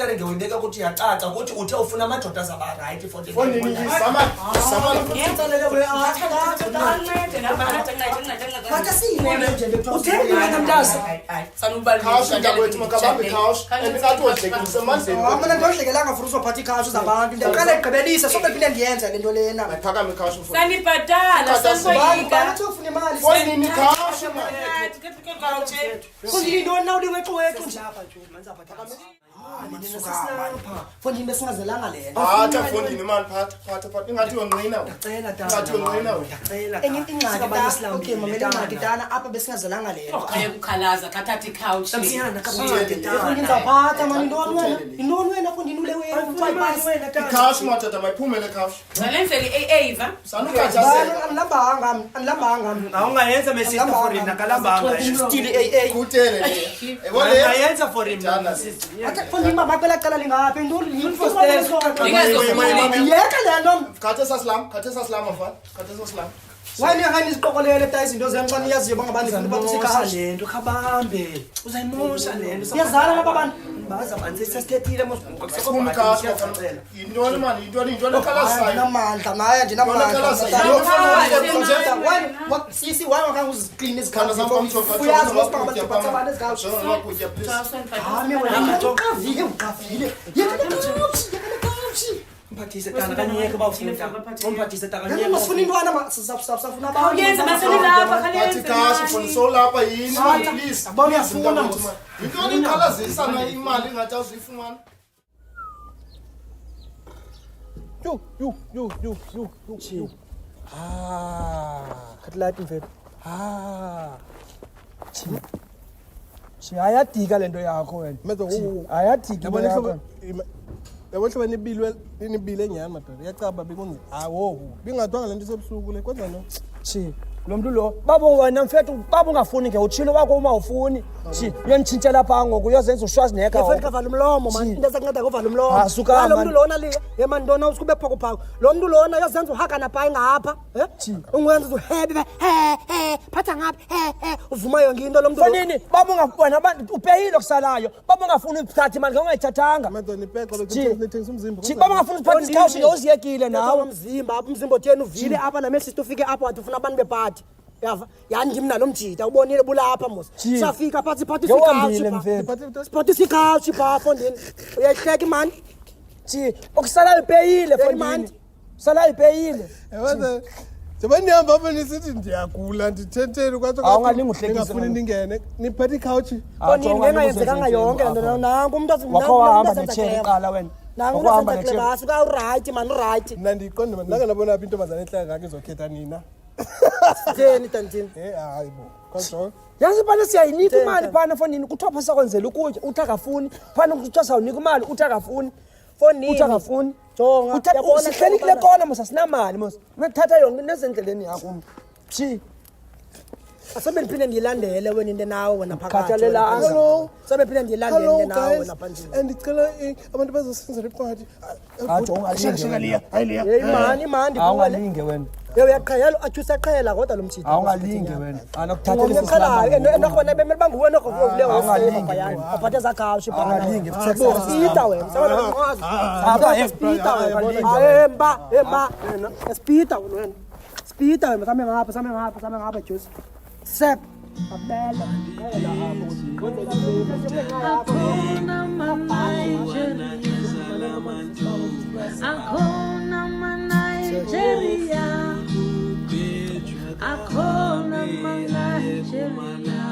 ngicela ngiyibeka ukuthi yacaca ukuthi uthe ufuna amadoda azaba right for the Fondini besingazelanga lento. Phatha fondini man phatha ingathi uyonqina. Ngicela Ngathi uyonqina wena. ngicela. Enye ingxaki bayislamu. Okay mamela ingxaki dana apha besingazelanga lento. Ukukhalaza kathatha i-couch. Samsiyana Fondini zaphatha mani indoni wena Fondini ule wena. Couch matata mayiphumele couch. Ngalendlela Eva. Sanukajasela. Anilambanga. Awungayenza mesista for him nakalambanga. Still AA. Kutele. Ebole. Awungayenza for him sister. Fondini mama cela lingaphi indoni yeka lento. Khathe saslam afana. Khathe saslam. Wani ngani isiqokolele ta izinto ziyancane yaziyo bangabantu futhi babusikhala lento khabambe uzayimosha lento yazala laba bantu bazabanze sesithethile Sikhumbi couch afana. Intoni man intoni khalasayo. namandla naye nje namandla sisi wani ngaka uziclean Khala izikhala zamfamthofa. uyazi bangabantu batsabana ezikhawu Ngakutya please. hami wena uqavile yeka mphathise tana kanyeke bawufunda umphathise tana kanyeke masifuna intwana safuna Awuyenza masini lapha Khathi couch for so lapha yini man please. Abona uyafuna Intoni ikhalazisa na imali ngathi awuzifumana. yo khathilati mfethu chi ayadika lento yakho wena ayadika yabona ihlobo yabona ihlobo nibile enyama madoda iyacaba bekunzi awo bingathwanga lento sebusuku le kwenza no chi lo muntu lo babo wena mfethu babo ungafuni ke utshilo wakho uma ufuni chi uyonitshintshela pha ngoku uyozenza uSchwarzenegger Efika kavala umlomo man into esakunceda kuvala umlomo Asuka, lo man. muntu lona li yema ntona usikube phoko phako lo muntu lona uyazenza uhaka napha ngapha ungwenza uhebe phatha ngapha uvuma yonke into lo muntu Fonini babo ungafuna abantu upeyile kusalayo babo ungafuni ukuthatha imali ngongayithathanga madoda ipeqo bekuthengisa umzimba chi babo ungafuni ukuphatha isikhawu ngoziyekile nawe umzimba umzimba othena uvile apha namesist ufike apha wathi ufuna abantu bephathi yava yani ngimna lo mjita ubonile bulapha mos safika phathi phathi yowambile mfethu phathi isikhawu pha Fondini uyayihleka man chi okusalayo upeyile Fonini sala ipeyile yabona Jaba nihamba apha nisithi ndiyagula ndithethele kwathi awungalingi uhlekise ngafuni ningene niphathe iCouch Fondini ngengayenzekanga yonke lento nangu umuntu wakho wahamba necheri qala wena nangu umuntu asenza basi ka right man right mna ndiqonde mna nanga nabona apha intombazane enhlaka ngake izokhetha nina theni tantini hayi bo control yazi phana siyayinika imali phana Fonini kuthopha sakwenzela ukutya uthi akafuni phana ukuthi sawunika imali uthi akafuni Fondini uthi akafuni jonga yabona sihleli kule kona mos asinamali mos nathatha yonke nezendleleni yakho chi asobe ndiphinde ndiyilandele wena into nawe wena phakathi Khathalela hello sobe ndiphinde ndiyilandele into nawe wena phansi andicela abantu bazosenzela iphathi athi ungalinge hey man ndibona awungalinge wena uyaqhela athusa qhela kodwa lo mthitho awungalinge wena anokuthathela isihlalo enokhona bemele banguwe nokuvule awungalinge aphathe zakhashi awungalinge speeder wena sabona ngqwazi apha speeder wena hemba speeder wena speeder wena same ngapha juice sep abela qhela Akona Nigeria, Akona Nigeria.